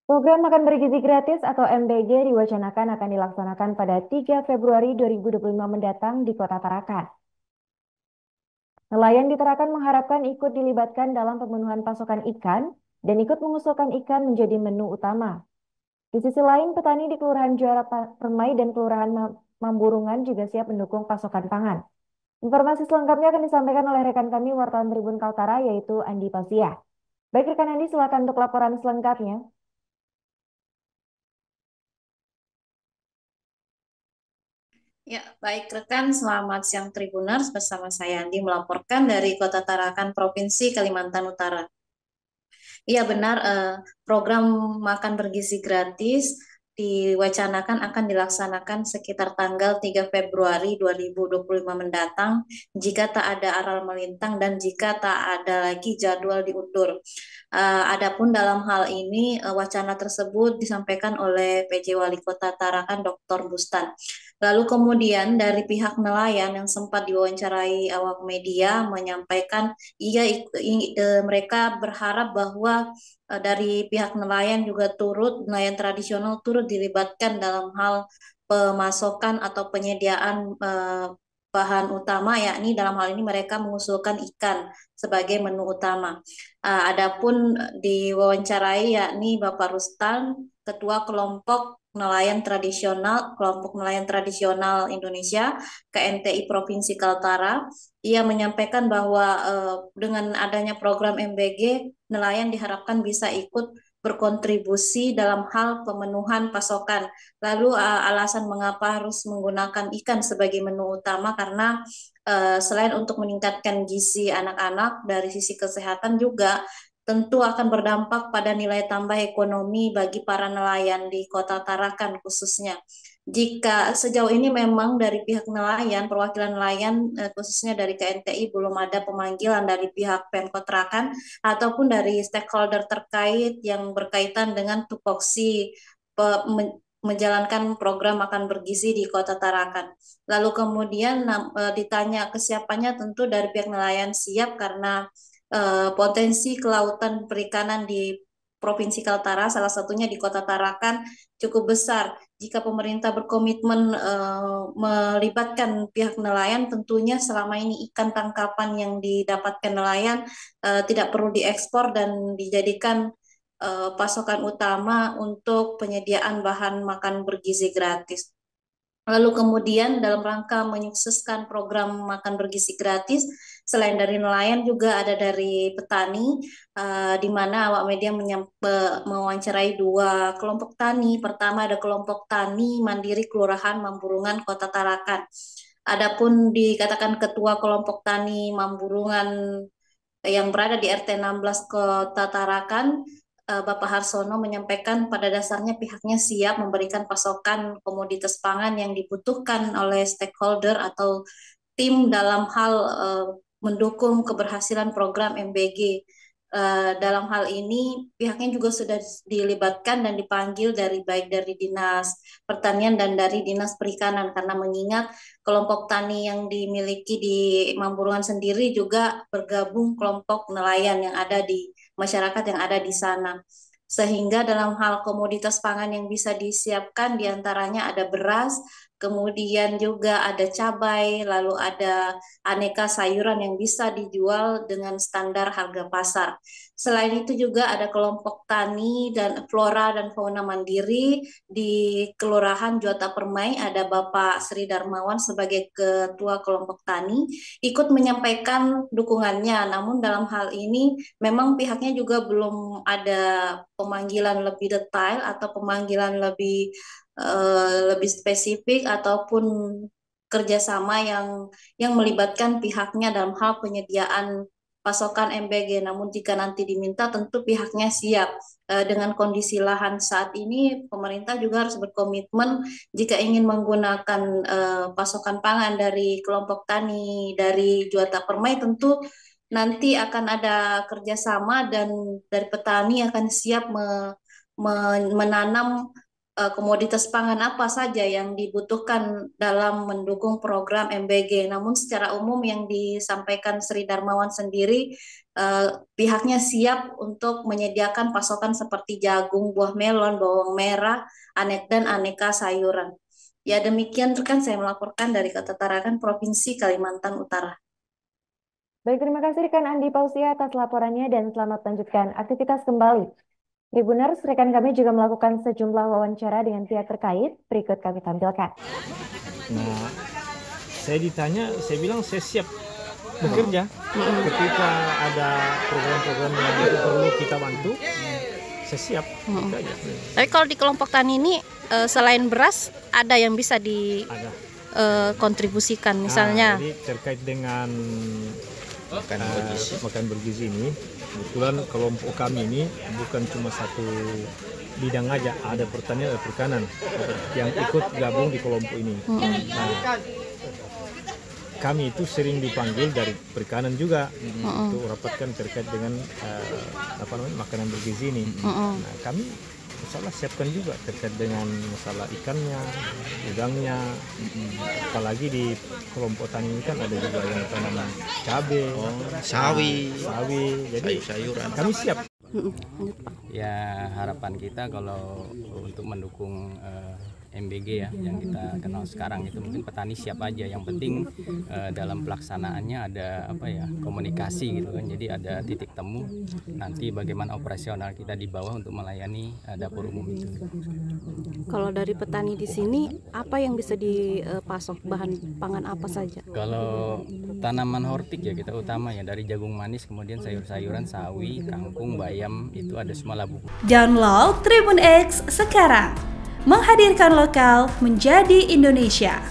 Program Makan Bergizi Gratis atau MBG diwacanakan akan dilaksanakan pada 3 Februari 2025 mendatang di Kota Tarakan. Nelayan di Tarakan mengharapkan ikut dilibatkan dalam pemenuhan pasokan ikan dan ikut mengusulkan ikan menjadi menu utama. Di sisi lain, petani di Kelurahan Juara Permai dan Kelurahan Mamburungan juga siap mendukung pasokan pangan. Informasi selengkapnya akan disampaikan oleh rekan kami wartawan Tribun Kaltara yaitu Andi Pasia. Baik rekan Andi, silakan untuk laporan selengkapnya. Ya, baik rekan, selamat siang Tribuners. Bersama saya Andi melaporkan dari Kota Tarakan, Provinsi Kalimantan Utara. Iya benar, program makan bergizi gratis diwacanakan akan dilaksanakan sekitar tanggal 3 Februari 2025 mendatang jika tak ada aral melintang dan jika tak ada lagi jadwal diundur. Adapun dalam hal ini wacana tersebut disampaikan oleh PJ Wali Kota Tarakan Dr. Bustan. Lalu kemudian dari pihak nelayan yang sempat diwawancarai awak media menyampaikan mereka berharap bahwa dari pihak nelayan juga nelayan tradisional turut dilibatkan dalam hal pemasokan atau penyediaan bahan utama, yakni dalam hal ini mereka mengusulkan ikan sebagai menu utama. Adapun diwawancarai yakni Bapak Rustan, Ketua Kelompok Nelayan Tradisional Indonesia, KNTI Provinsi Kaltara. Ia menyampaikan bahwa dengan adanya program MBG, nelayan diharapkan bisa ikut berkontribusi dalam hal pemenuhan pasokan. Lalu alasan mengapa harus menggunakan ikan sebagai menu utama karena selain untuk meningkatkan gizi anak-anak dari sisi kesehatan juga tentu akan berdampak pada nilai tambah ekonomi bagi para nelayan di Kota Tarakan khususnya. Jika sejauh ini memang dari pihak nelayan, perwakilan nelayan khususnya dari KNTI belum ada pemanggilan dari pihak Pemkot Tarakan ataupun dari stakeholder terkait yang berkaitan dengan tupoksi menjalankan program makan bergizi di Kota Tarakan. Lalu kemudian ditanya kesiapannya tentu dari pihak nelayan siap karena potensi kelautan perikanan di Provinsi Kaltara, salah satunya di Kota Tarakan, cukup besar. Jika pemerintah berkomitmen melibatkan pihak nelayan, tentunya selama ini ikan tangkapan yang didapatkan nelayan tidak perlu diekspor dan dijadikan pasokan utama untuk penyediaan bahan makan bergizi gratis. Lalu kemudian dalam rangka menyukseskan program makan bergizi gratis, selain dari nelayan juga ada dari petani, di mana awak media mewawancarai dua kelompok tani. Pertama ada kelompok tani mandiri Kelurahan Mamburungan, Kota Tarakan. Adapun dikatakan ketua kelompok tani Mamburungan yang berada di RT 16 Kota Tarakan, Bapak Harsono menyampaikan pada dasarnya pihaknya siap memberikan pasokan komoditas pangan yang dibutuhkan oleh stakeholder atau tim dalam hal mendukung keberhasilan program MBG. Dalam hal ini pihaknya juga sudah dilibatkan dan dipanggil baik dari Dinas Pertanian dan dari Dinas Perikanan karena mengingat kelompok tani yang dimiliki di Mamburungan sendiri juga bergabung kelompok nelayan yang ada di masyarakat yang ada di sana. Sehingga dalam hal komoditas pangan yang bisa disiapkan diantaranya ada beras, kemudian juga ada cabai, lalu ada aneka sayuran yang bisa dijual dengan standar harga pasar. Selain itu juga ada kelompok tani dan flora dan fauna mandiri di Kelurahan Juata Permai, ada Bapak Sri Darmawan sebagai ketua kelompok tani ikut menyampaikan dukungannya. Namun dalam hal ini memang pihaknya juga belum ada pemanggilan lebih detail atau pemanggilan lebih spesifik ataupun kerjasama yang melibatkan pihaknya dalam hal penyediaan pasokan MBG. Namun jika nanti diminta tentu pihaknya siap. Dengan kondisi lahan saat ini, pemerintah juga harus berkomitmen jika ingin menggunakan pasokan pangan dari kelompok tani dari Juata Permai, tentu nanti akan ada kerjasama dan dari petani akan siap menanam komoditas pangan apa saja yang dibutuhkan dalam mendukung program MBG. Namun secara umum yang disampaikan Sri Darmawan sendiri, pihaknya siap untuk menyediakan pasokan seperti jagung, buah melon, bawang merah, dan aneka sayuran. Ya demikian rekan, saya melaporkan dari Kota Tarakan, Provinsi Kalimantan Utara. Baik, terima kasih rekan Andi Pausia atas laporannya dan selamat lanjutkan aktivitas kembali. Tribuners, rekan kami juga melakukan sejumlah wawancara dengan pihak terkait. Berikut kami tampilkan. Nah, saya ditanya, saya bilang saya siap bekerja ketika ada program-program yang perlu kita bantu. Saya siap. Gitu aja. Tapi kalau di kelompok tani ini selain beras ada yang bisa kontribusikan misalnya. Jadi terkait dengan makan bergizi ini, kebetulan kelompok kami ini bukan cuma satu bidang aja, ada pertanian, ada perikanan yang ikut gabung di kelompok ini. Nah, kami itu sering dipanggil dari perikanan juga untuk rapatkan terkait dengan makanan bergizi ini. Nah, kami masalah siapkan juga terkait dengan masalah ikannya, udangnya, apalagi di kelompok tani ini kan ada juga yang tanaman cabai, sawi, jadi sayuran. Kami siap. Ya harapan kita kalau untuk mendukung MBG ya yang kita kenal sekarang itu mungkin petani siap aja, yang penting dalam pelaksanaannya ada komunikasi gitu kan, jadi ada titik temu nanti bagaimana operasional kita di bawah untuk melayani dapur umum itu. Kalau dari petani di sini apa yang bisa dipasok, bahan pangan apa saja? Kalau tanaman hortik ya kita utama ya dari jagung manis, kemudian sayur-sayuran, sawi, kangkung, bayam itu ada semua labu. Download Tribun X sekarang. Menghadirkan lokal menjadi Indonesia.